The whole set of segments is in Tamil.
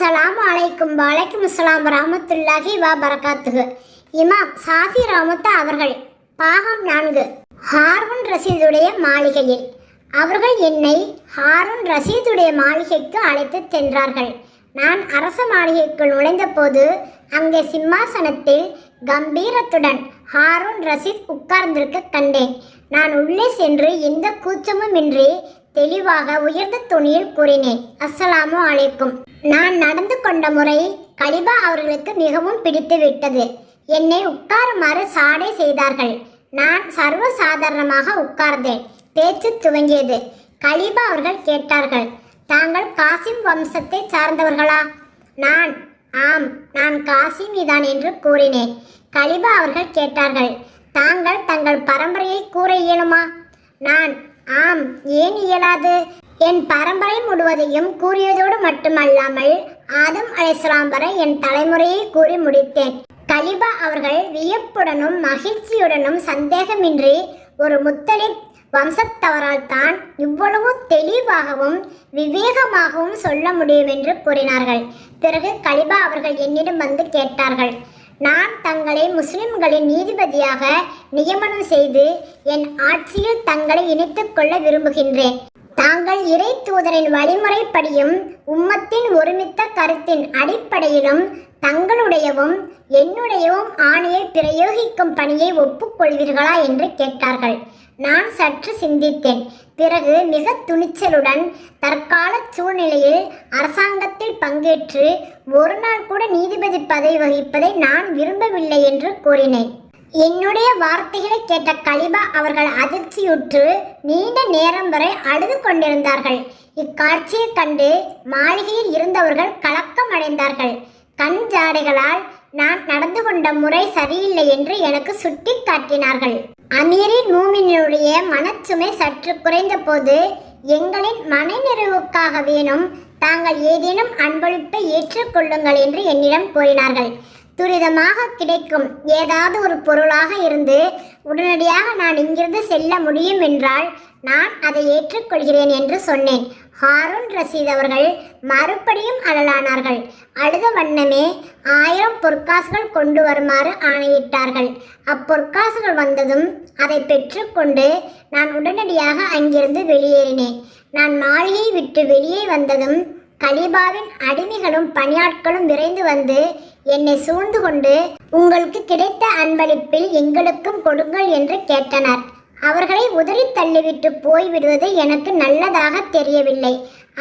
அஸ்ஸலாமு அலைக்கும் வலைக்கும் அஸ்ஸலாம் வரஹ்மத்துல்லாஹி வ பரகாத்துஹு. இமாம் ஷாஃபி ரஹ்மத்துல்லாஹி அவர்கள் பாகம் 4 ஹாரூன் ரஷீதுடைய மாளிகையில். அவர்கள் என்னை ஹாரூன் ரஷீதுடைய மாளிகைக்கு அழைத்து சென்றார்கள். நான் அரச மாளிகைக்குள் நுழைந்த போது அங்கே சிம்மாசனத்தில் கம்பீரத்துடன் ஹாரூன் ரஷீத் உட்கார்ந்திருக்க கண்டேன். நான் உள்ளே சென்று எந்த கூச்சமும் இன்றி தெளிவாக உயர்ந்த துணியில் கூறினேன், அஸ்ஸலாமு அலைக்கும். நான் நடந்து கொண்ட முறை கலிபா அவர்களுக்கு மிகவும் பிடித்து விட்டது. என்னை உட்காருமாறு சாடை செய்தார்கள். நான் சர்வ சாதாரணமாக உட்கார்ந்தேன். பேச்சு துவங்கியது. கலிபா அவர்கள் கேட்டார்கள், தாங்கள் காசிம் வம்சத்தை சார்ந்தவர்களா? ஆம், நான் காசிமி தான் என்று கூறினேன். கலிபா அவர்கள் கேட்டார்கள், தாங்கள் தங்கள் பரம்பரையை கூற இயலுமா? ஆம், ஏன் இயலாது? என் பரம்பரை முழுவதையும் கூறியதோடு மட்டுமல்லாமல் ஆதம் அலைஹிஸ்ஸலாம் வரை என் தலைமுறையை கூறி முடித்தேன். கலிபா அவர்கள் வியப்புடனும் மகிழ்ச்சியுடனும் சந்தேகமின்றி ஒரு முத்தலிப் வம்சத்தவரால் தான் இவ்வளவு தெளிவாகவும் விவேகமாகவும் சொல்ல முடியும் என்று கூறினார்கள். பிறகு கலிபா அவர்கள் என்னிடம் வந்து கேட்டார்கள், நான் தங்களை முஸ்லிம்களின் நீதிபதியாக நியமனம் செய்து என் ஆட்சியில் தங்களை இணைத்துக் கொள்ள விரும்புகின்றேன். தாங்கள் இறை தூதரின் வழிமுறைப்படியும் உம்மத்தின் ஒருமித்த கருத்தின் அடிப்படையிலும் தங்களுடையவும் என்னுடையவும் ஆணையை பிரயோகிக்கும் பணியை ஒப்புக்கொள்வீர்களா என்று கேட்டார்கள். நான் சற்று சிந்தித்தேன். பிறகு மிக துணிச்சலுடன் தற்கால சூழ்நிலையில் அரசாங்கத்தில் பங்கேற்று ஒரு நாள் கூட நீதிபதி பதவி வகிப்பதை நான் விரும்பவில்லை என்று கூறினேன். என்னுடைய வார்த்தைகளை கேட்ட கலிபா அவர்கள் அதிர்ச்சியுற்று நீண்ட நேரம் வரை அழுது கொண்டிருந்தார்கள். இக்காட்சியை கண்டு மாளிகையில் இருந்தவர்கள் கலக்கம் அடைந்தார்கள். கண் ஜாடைகளால் நான் நடந்து கொண்ட முறை சரியில்லை என்று எனக்கு சுட்டி காட்டினார்கள். அமீரின் மூமினுடைய மனச்சுமை சற்று குறைந்த போது எங்களின் மனநிறைவுக்காக வேணும் தாங்கள் ஏதேனும் அன்பளிப்பை ஏற்றுக்கொள்ளுங்கள் என்று என்னிடம் கூறினார்கள். துரிதமாக கிடைக்கும் ஏதாவது ஒரு பொருளாக இருந்து உடனடியாக நான் இங்கிருந்து செல்ல முடியும் என்றால் நான் அதை ஏற்றுக்கொள்கிறேன் என்று சொன்னேன். ஹாரூன் ரஷீத் அவர்கள் மறுபடியும் அழலானார்கள். அழுத வண்ணமே 1000 பொற்காசுகள் கொண்டு வருமாறு ஆணையிட்டார்கள். அப்பொற்காசுகள் வந்ததும் அதை பெற்றுக்கொண்டு நான் உடனடியாக அங்கிருந்து வெளியேறினேன். நான் மாளிகையை விட்டு வெளியே வந்ததும் கலிபாவின் அடிமைகளும் பணியாட்களும் விரைந்து வந்து என்னை சூழ்ந்து கொண்டு, உங்களுக்கு கிடைத்த அன்பளிப்பில் எங்களுக்கும் கொடுங்கள் என்று கேட்டனர். அவர்களை உதறி தள்ளிவிட்டு போய்விடுவது எனக்கு நல்லதாக தெரியவில்லை.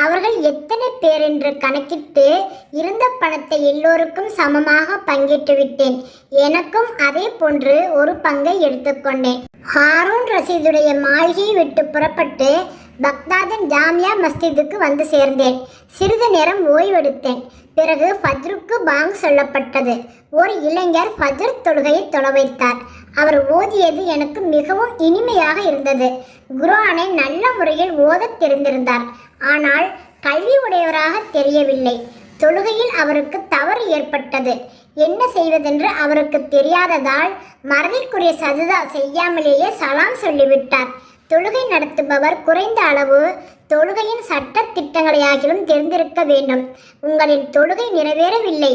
அவர்கள் எத்தனை பேர் என்று கணக்கிட்டு இருந்த பணத்தை எல்லோருக்கும் சமமாக பங்கிட்டு விட்டேன். எனக்கும் அதே போன்று ஒரு பங்கை எடுத்துக்கொண்டேன். ஹாரூன் ரஷீதுடைய மாளிகையை விட்டு புறப்பட்டு பக்தாதின் ஜாமியா மஸ்ஜிதுக்கு வந்து சேர்ந்தேன். சிறிது நேரம் ஓய்வெடுத்தேன். பிறகு ஃபஜ்ருக்கு பாங் சொல்லப்பட்டது. ஒரு இளைஞர் ஃபஜ்ர் தொழுகையை தொழ வைத்தார். அவர் ஓதியது எனக்கு மிகவும் இனிமையாக இருந்தது. குர்ஆனை நல்ல முறையில் ஓதத் தெரிந்திருந்தார். ஆனால் கல்வி உடையவராக தெரியவில்லை. தொழுகையில் அவருக்கு தவறு ஏற்பட்டது. என்ன செய்வதென்று அவருக்கு தெரியாததால் மறதிக்குரிய சஜதா செய்யாமலேயே சலாம் சொல்லிவிட்டார். தொழுகை நடத்துபவர் குறைந்த அளவு தொழுகையின் சட்ட திட்டங்களையாகிலும் தெரிந்திருக்க வேண்டும். உங்களின் தொழுகை நிறைவேறவில்லை,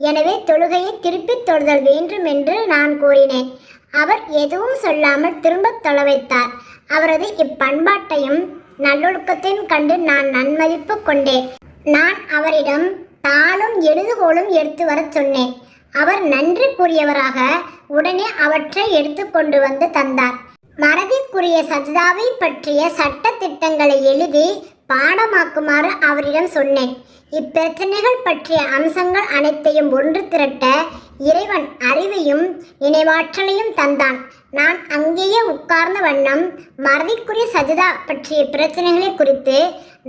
எனவே தொழுகையை திருப்பித் தொழுதல் வேண்டும் என்று நான் கூறினேன். அவர் எதுவும் சொல்லாமல் திரும்ப தொழ வைத்தார். அவரது இப்பண்பாட்டையும் நல்லொழுக்கத்தையும் கண்டு நான் நன்மதிப்பு கொண்டேன். நான் அவரிடம் தாளும் எழுதுகோலும் எடுத்து வர சொன்னேன். அவர் நன்றி கூறியவராக உடனே அவற்றை எடுத்து கொண்டு வந்து தந்தார். மறதிக்குரிய சஜ்தாவை பற்றிய சட்ட திட்டங்களை எழுதி பாடமாக்குமாறு அவரிடம் சொன்னேன். இப்பிரச்சனைகள் பற்றிய அம்சங்கள் அனைத்தையும் ஒன்று திரட்ட இறைவன் அறிவையும் நினைவாற்றலையும் தந்தான். நான் அங்கேயே உட்கார்ந்த வண்ணம் மறதிக்குரிய சஜ்தா பற்றிய பிரச்சனைகளை குறித்து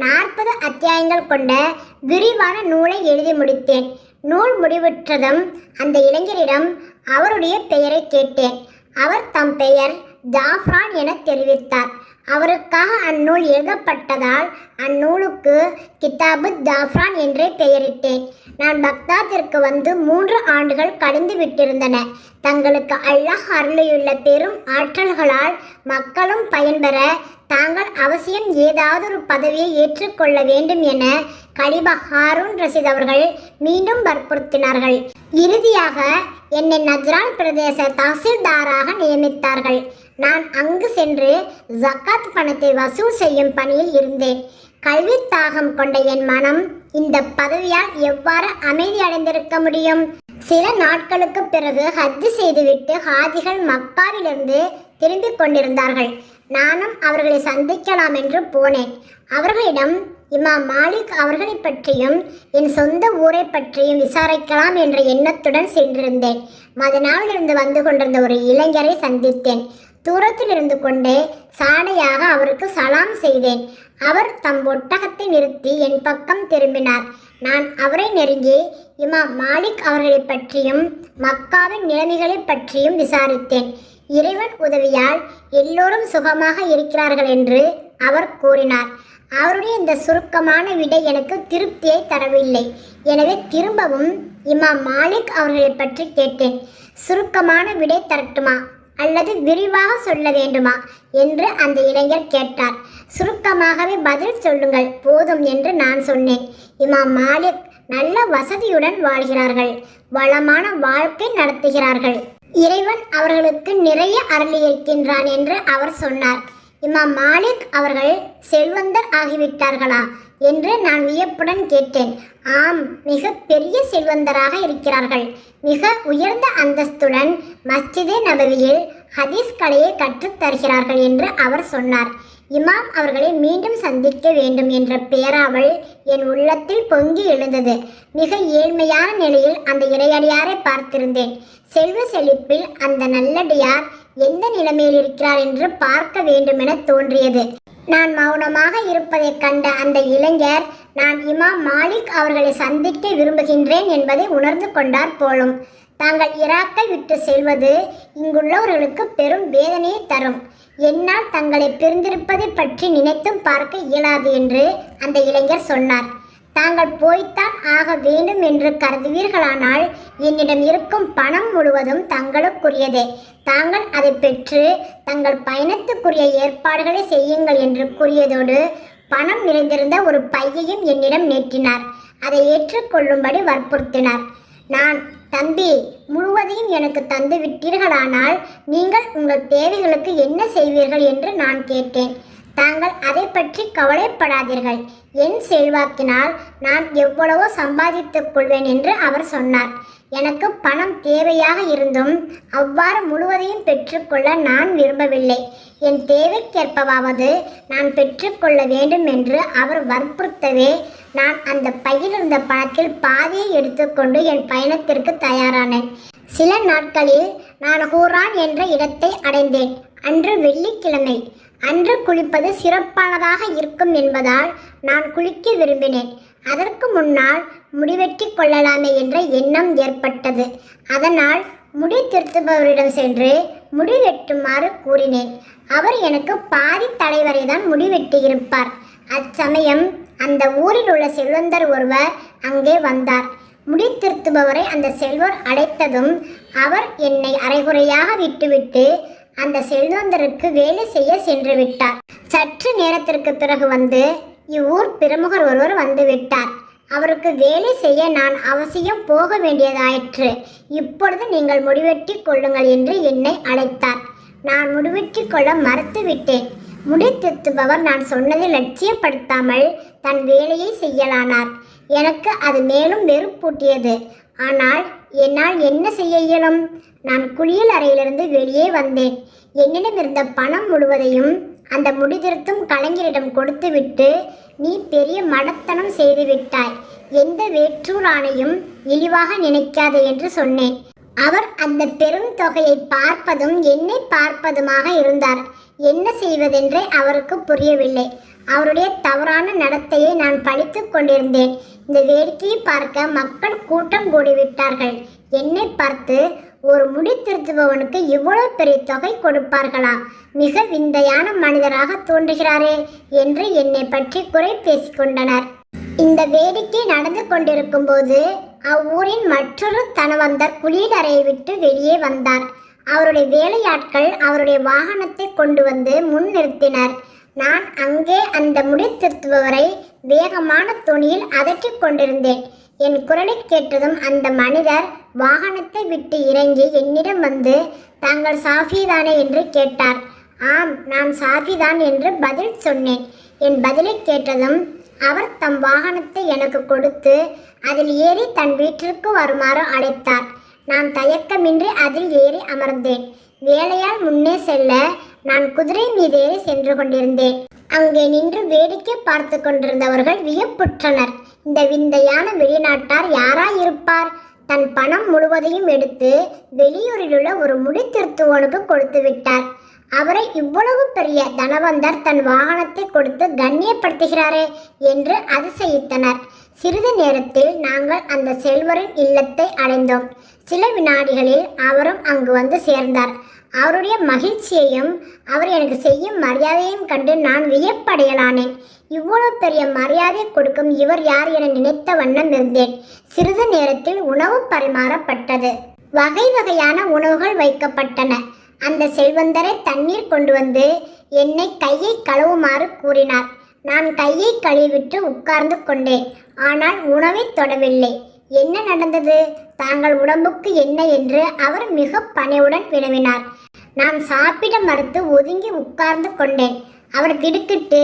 40 அத்தியாயங்கள் கொண்ட விரிவான நூலை எழுதி முடித்தேன். நூல் முடிவுற்றதும் அந்த இளைஞரிடம் அவருடைய பெயரை கேட்டேன். அவர் தம் பெயர் ஜாஃப்ரான் என தெரிவித்தார். அவருக்காக அந்நூல் எழுதப்பட்டதால் அந்நூலுக்கு கிதாபு ஜாஃப்ரான் என்றே பெயரிட்டேன். நான் பக்தாத்திற்கு வந்து 3 ஆண்டுகள் கழிந்து விட்டிருந்தன. தங்களுக்கு அல்லாஹ் அருளியுள்ள பெரும் ஆற்றல்களால் மக்களும் பயன்பெற தாங்கள் அவசியம் ஏதாவது ஒரு பதவியை ஏற்றுக்கொள்ள வேண்டும் என கலிபா ஹாரூன் ரஷீத் அவர்கள் மீண்டும் வற்புறுத்தினார்கள். இறுதியாக என்னை நஜ்ரான் பிரதேச தாசில்தாராக நியமித்தார்கள். நான் அங்கு சென்று ஜக்காத் பணத்தை வசூல் செய்யும் பணியில் இருந்தேன். கல்வி தாகம் கொண்ட என் மனம் இந்த பதவியால் எவ்வாறு அமைதி அடைந்திருக்க முடியும்? சில நாட்களுக்கு பிறகு ஹஜ் செய்துவிட்டு ஹாஜிகள் மக்காவிலிருந்து திரும்பிக் கொண்டிருந்தார்கள். நானும் அவர்களை சந்திக்கலாம் என்று போனேன். அவர்களிடம் இமாம் மாலிக் அவர்களை பற்றியும் என் சொந்த ஊரை பற்றியும் விசாரிக்கலாம் என்ற எண்ணத்துடன் சென்றிருந்தேன். மதனாவிலிருந்து வந்து கொண்டிருந்த ஒரு இளைஞரை சந்தித்தேன். தூரத்தில் இருந்து கொண்டே சாடையாக அவருக்கு சலாம் செய்தேன். அவர் தம் ஒட்டகத்தை நிறுத்தி என் பக்கம் திரும்பினார். நான் அவரை நெருங்கி இமாம் மாலிக் அவர்களை பற்றியும் மக்காவின் நிலைமைகளை பற்றியும் விசாரித்தேன். இறைவன் உதவியால் எல்லோரும் சுகமாக இருக்கிறார்கள் என்று அவர் கூறினார். அவருடைய இந்த சுருக்கமான விடை எனக்கு திருப்தியை தரவில்லை. எனவே திரும்பவும் இமாம் மாலிக் அவர்களை பற்றி கேட்டேன். சுருக்கமான விடை தரட்டுமா அல்லது விரிவாக சொல்ல வேண்டுமா என்று அந்த இளைஞர் கேட்டார். சுருக்கமாகவே பதில் சொல்லுங்கள் போதும் என்று நான் சொன்னேன். இமாம் மாலிக் நல்ல வசதியுடன் வாழ்கிறார்கள், வளமான வாழ்க்கை நடத்துகிறார்கள். இறைவன் அவர்களுக்கு நிறைய அருளியிருக்கின்றான் என்று அவர் சொன்னார். இமாம் மாலிக் அவர்கள் செல்வந்தர் ஆகிவிட்டார்களா என்று நான் வியப்புடன் கேட்டேன். ஆம், மிக பெரிய செல்வந்தராக இருக்கிறார்கள். மிக உயர்ந்த அந்தஸ்துடன் மஸ்ஜிதே நபவியில் ஹதீஸ் கலையை கற்றுத் தருகிறார்கள் என்று அவர் சொன்னார். இமாம் அவர்களை மீண்டும் சந்திக்க வேண்டும் என்ற பேராவல் என் உள்ளத்தில் பொங்கி எழுந்தது. மிக ஏழ்மையான நிலையில் அந்த இறையடியாரை பார்த்திருந்தேன். செல்வ செழிப்பில் அந்த நல்லடியார் எந்த நிலைமையில் இருக்கிறார் என்று பார்க்க வேண்டுமென தோன்றியது. நான் மௌனமாக இருப்பதைக் கண்ட அந்த இளைஞர் நான் இமாம் மாலிக் அவர்களை சந்திக்க விரும்புகின்றேன் என்பதை உணர்ந்து கொண்டார் போலும். தாங்கள் ஈராக்கை விட்டு செல்வது இங்குள்ளவர்களுக்கு பெரும் வேதனையை தரும். என்னால் தங்களை பிரிந்திருப்பதை பற்றி நினைத்தும் பார்க்க இயலாது என்று அந்த இளைஞர் சொன்னார். தாங்கள் போய்த்தான் ஆக வேண்டும் என்று கருதுவீர்களானால் என்னிடம் இருக்கும் பணம் முழுவதும் தங்களுக்குரியதே. தாங்கள் அதை பெற்று தங்கள் பயணத்துக்குரிய ஏற்பாடுகளை செய்யுங்கள் என்று கூறியதோடு பணம் நிறைந்திருந்த ஒரு பையையும் என்னிடம் நீட்டினார். அதை ஏற்றுக்கொள்ளும்படி வற்புறுத்தினார். நான், தம்பி, முழுவதையும் எனக்கு தந்து விட்டீர்களானால் நீங்கள் உங்கள் தேவைகளுக்கு என்ன செய்வீர்கள் என்று நான் கேட்டேன். தாங்கள் அதை பற்றி கவலைப்படாதீர்கள், என் செல்வாக்கினால் நான் எவ்வளவோ சம்பாதித்துக் கொள்வேன் என்று அவர் சொன்னார். எனக்கு பணம் தேவையாக இருந்தும் அவ்வாறு முழுவதையும் பெற்றுக்கொள்ள நான் விரும்பவில்லை. என் தேவைக்கேற்பவாவது நான் பெற்றுக்கொள்ள வேண்டும் என்று அவர் வற்புறுத்தவே நான் அந்த பையில் இருந்த பணத்தில் பாதியை எடுத்துக்கொண்டு என் பயணத்திற்கு தயாரானேன். சில நாட்களில் நான் ஹூரான் என்ற இடத்தை அடைந்தேன். அன்று வெள்ளிக்கிழமை. அன்று குளிப்பது சிறப்பானதாக இருக்கும் என்பதால் நான் குளிக்க விரும்பினேன். அதற்கு முன்னால் முடிவெட்டி கொள்ளலாமே என்ற எண்ணம் ஏற்பட்டது. அதனால் முடி திருத்துபவரிடம் சென்று முடிவெட்டுமாறு கூறினேன். அவர் எனக்கு பாதி தலைவரை தான் முடிவெட்டியிருப்பார். அச்சமயம் அந்த ஊரில் உள்ள செல்வந்தர் ஒருவர் அங்கே வந்தார். முடி திருத்துபவரை அந்த செல்வர் அழைத்ததும் அவர் என்னை அரைகுறையாக விட்டுவிட்டு அந்த செல்வந்தருக்கு வேலை செய்ய சென்று விட்டார். சற்று நேரத்திற்கு பிறகு வந்து இவ்வூர் பிரமுகர் ஒருவர் வந்து விட்டார். அவருக்கு வேலை செய்ய நான் அவசியம் போக வேண்டியதாயிற்று. இப்பொழுது நீங்கள் முடிவெட்டி கொள்ளுங்கள் என்று என்னை அழைத்தார். நான் முடிவெட்டி கொள்ள மறுத்து விட்டேன். முடி திருத்துபவர் நான் சொன்னதை லட்சியப்படுத்தாமல் தன் வேலையை செய்யலானார். எனக்கு அது மேலும் வெறுப்பூட்டியது. ஆனால் என்னால் என்ன செய்ய இயலும்? நான் குளியல் அறையிலிருந்து வெளியே வந்தேன். என்னிடம் இருந்த பணம் முழுவதையும் அந்த முடிதிருத்தும் கலைஞரிடம் கொடுத்துவிட்டு, நீ பெரிய மடத்தனம் செய்துவிட்டாய், எந்த வேற்றூரானையும் இழிவாக நினைக்காதே என்று சொன்னேன். அவர் அந்த பெரும் தொகையை பார்ப்பதும் என்னை பார்ப்பதுமாக இருந்தார். என்ன செய்வதென்றே அவருக்கு புரியவில்லை. அவருடைய தவறான நடத்தையை நான் படித்து கொண்டிருந்தேன். இந்த வேடிக்கையை பார்க்க மக்கள் கூட்டம் கூடிவிட்டார்கள். என்னை பார்த்து ஒரு முடி திருத்துபவனுக்கு இவ்வளவு பெரிய தொகை கொடுப்பார்களா? மிக விந்தையான மனிதராக தோன்றுகிறாரே என்று என்னை பற்றி குறை பேசிக்கொண்டனர். இந்த வேடிக்கை நடந்து கொண்டிருக்கும் போது அவ்வூரின் மற்றொரு தனவந்தர் குளியலறையை விட்டு வெளியே வந்தார். அவருடைய வேலையாட்கள் அவருடைய வாகனத்தை கொண்டு வந்து முன் நிறுத்தினர். நான் அங்கே அந்த முடி திருத்துபவரை வேகமான துணியில் அதட்டிக் கொண்டிருந்தேன். என் குரலை கேட்டதும் அந்த மனிதர் வாகனத்தை விட்டு இறங்கி என்னிடம் வந்து, தாங்கள் சாஃபிதானே என்று கேட்டார். ஆம், நான் சாஃபிதான் என்று பதில் சொன்னேன். என் பதிலை கேட்டதும் அவர் தம் வாகனத்தை எனக்கு கொடுத்து அதில் ஏறி தன் வீட்டிற்கு வருமாறு அழைத்தார். நான் தயக்கமின்றி அதில் ஏறி அமர்ந்தேன். வேலையால் முன்னே செல்ல நான் குதிரை மீதேறி சென்று கொண்டிருந்தேன். அங்கே நின்று வேடிக்கை பார்த்து கொண்டிருந்தவர்கள் வியப்புற்றனர். இந்த விந்தையான வெளிநாட்டார் யாராயிருப்பார்? தன் பணம் முழுவதையும் எடுத்து வெளியூரிலுள்ள ஒரு முடி திருத்துவோனுக்கு கொடுத்து விட்டார். அவரை இவ்வளவு பெரிய தனவந்தர் தன் வாகனத்தை கொடுத்து கண்ணியப்படுத்துகிறாரே என்று அதிசயித்தனர். சிறிது நேரத்தில் நாங்கள் அந்த செல்வரின் இல்லத்தை அடைந்தோம். சில வினாடிகளில் அவரும் அங்கு வந்து சேர்ந்தார். அவருடைய மகிழ்ச்சியையும் அவர் எனக்கு செய்யும் மரியாதையையும் கண்டு நான் வியப்படையலானேன். இவ்வளவு பெரிய மரியாதை கொடுக்கும் இவர் யார் என நினைத்த வண்ணம் இருந்தேன். சிறிது நேரத்தில் உணவு பரிமாறப்பட்டது. வகை வகையான உணவுகள் வைக்கப்பட்டன. அந்த செல்வந்தரை தண்ணீர் கொண்டு வந்து என்னை கையை கழுவுமாறு கூறினார். நான் கையை கழுவிவிட்டு உட்கார்ந்து கொண்டேன். ஆனால் உணவை தொடவில்லை. என்ன நடந்தது? தாங்கள் உடம்புக்கு என்ன என்று அவர் மிக பணிவுடன் வினவினார். நான் சாப்பிட மறுத்து ஒதுங்கி உட்கார்ந்து கொண்டேன். அவர் திடுக்கிட்டு,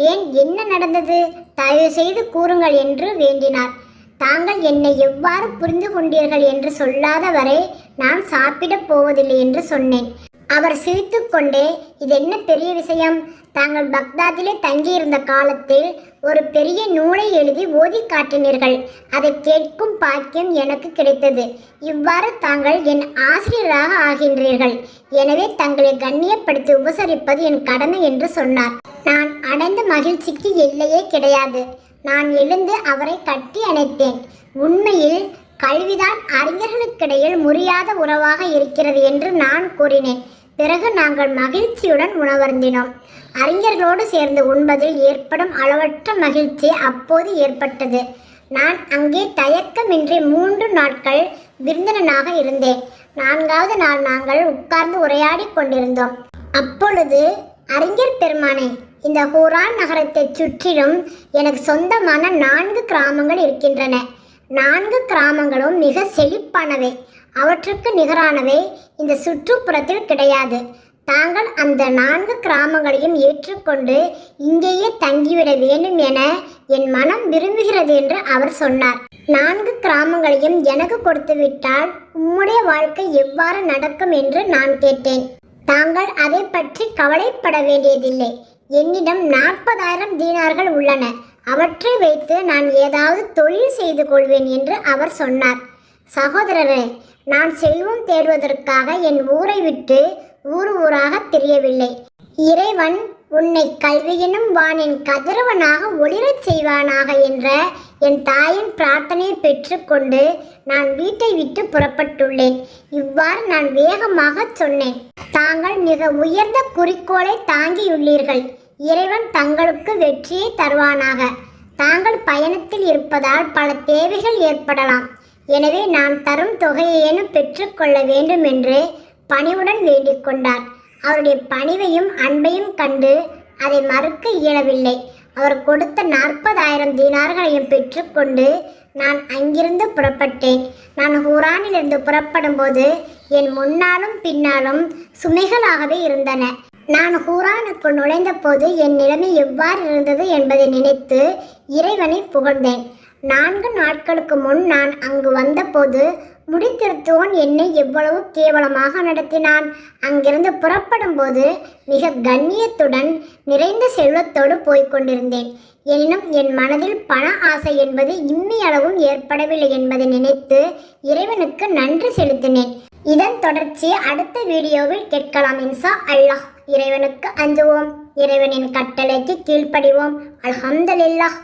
ஏன், என்ன நடந்தது? தயவு செய்து கூறுங்கள் என்று வேண்டினார். தாங்கள் என்னை எவ்வாறு புரிந்து கொண்டீர்கள் என்று சொல்லாத வரை நான் சாப்பிடப் போவதில்லை என்று சொன்னேன். அவர் சிரித்துக்கொண்டே, இது என்ன பெரிய விஷயம்? தாங்கள் பக்தாதிலே தங்கியிருந்த காலத்தில் ஒரு பெரிய நூலை எழுதி ஓதி காட்டினீர்கள். அதை கேட்கும் பாக்கியம் எனக்கு கிடைத்தது. இவ்வாறு தாங்கள் என் ஆசிரியராக ஆகின்றீர்கள். எனவே தங்களை கண்ணியப்படுத்தி உபசரிப்பது என் கடமை என்று சொன்னார். நான் அடைந்த மகிழ்ச்சிக்கு எல்லையே கிடையாது. நான் எழுந்து அவரை கட்டி அணைத்தேன். உண்மையில் கல்விதான் அறிஞர்களுக்கிடையில் முறியாத உறவாக இருக்கிறது என்று நான் கூறினேன். பிறகு நாங்கள் மகிழ்ச்சியுடன் உணவருந்தினோம். அறிஞர்களோடு சேர்ந்து உண்பதில் ஏற்படும் அளவற்ற மகிழ்ச்சி அப்போது ஏற்பட்டது. நான் அங்கே தயக்கமின்றி 3 நாட்கள் விருந்தினனாக இருந்தேன். 4வது நாள் நாங்கள் உட்கார்ந்து உரையாடி கொண்டிருந்தோம். அப்பொழுது, அறிஞர் பெருமானே, இந்த ஹூரான் நகரத்தை சுற்றிலும் எனக்கு சொந்தமான 4 கிராமங்கள் இருக்கின்றன. 4 கிராமங்களும் மிக செழிப்பானவை. அவற்றுக்கு நிகரானவை இந்த சுற்றுப்புறத்தில் கிடையாது. தாங்கள் அந்த 4 கிராமங்களையும் ஏற்றுக்கொண்டு இங்கேயே தங்கிவிட வேண்டும் என என் மனம் விரும்புகிறது என்று அவர் சொன்னார். 4 கிராமங்களையும் எனக்கு கொடுத்துவிட்டால் உம்முடைய வாழ்க்கை எவ்வாறு நடக்கும் என்று நான் கேட்டேன். தாங்கள் அதை பற்றி கவலைப்பட வேண்டியதில்லை. என்னிடம் 40,000 தீனார்கள் உள்ளன. அவற்றை வைத்து நான் ஏதாவது தொழில் செய்து கொள்வேன் என்று அவர் சொன்னார். சகோதரரே, நான் செல்வம் தேடுவதற்காக என் ஊரை விட்டு ஊராக தெரியவில்லை. இறைவன் உன்னை கல்வியினும் வானின் கதிரவனாக ஒளிரச் செய்வானாக என்ற என் தாயின் பிரார்த்தனையை பெற்றுக்கொண்டு நான் வீட்டை விட்டு புறப்பட்டுள்ளேன். இவ்வாறு நான் வேகமாக சொன்னேன். தாங்கள் மிக உயர்ந்த குறிக்கோளை தாங்கியுள்ளீர்கள். இறைவன் தங்களுக்கு வெற்றியை தருவானாக. தாங்கள் பயணத்தில் இருப்பதால் பல தேவைகள் ஏற்படலாம். எனவே நான் தரும் தொகையேனும் பெற்றுக்கொள்ள வேண்டும் என்று பணிவுடன் வேண்டிக் கொண்டார். அவருடைய பணிவையும் அன்பையும் கண்டு அதை மறுக்க இயலவில்லை. அவர் கொடுத்த 40,000 தீனார்களையும் பெற்றுக்கொண்டு நான் அங்கிருந்து புறப்பட்டேன். நான் ஹூரானிலிருந்து புறப்படும் போது என் முன்னாலும் பின்னாலும் சுமைகளாகவே இருந்தன. நான் ஹூரானுக்குள் நுழைந்த போது என் நிலைமை எவ்வாறு இருந்தது என்பதை நினைத்து இறைவனை புகழ்ந்தேன். 4 நாட்களுக்கு முன் நான் அங்கு வந்தபோது முடித்திருத்துவோன் என்னை எவ்வளவு கேவலமாக நடத்தினான். அங்கிருந்து புறப்படும் போது மிக கண்ணியத்துடன் நிறைந்த செல்வத்தோடு போய்கொண்டிருந்தேன். எனினும் என் மனதில் பண ஆசை என்பது இம்மியளவும் ஏற்படவில்லை என்பதை நினைத்து இறைவனுக்கு நன்றி செலுத்தினேன். இதன் தொடர்ச்சி அடுத்த வீடியோவில் கேட்கலாம் இன்ஷா அல்லாஹ். இறைவனுக்கு அஞ்சுவோம். இறைவனின் கட்டளைக்கு கீழ்ப்படிவோம். அல்ஹம்துலில்லாஹ்.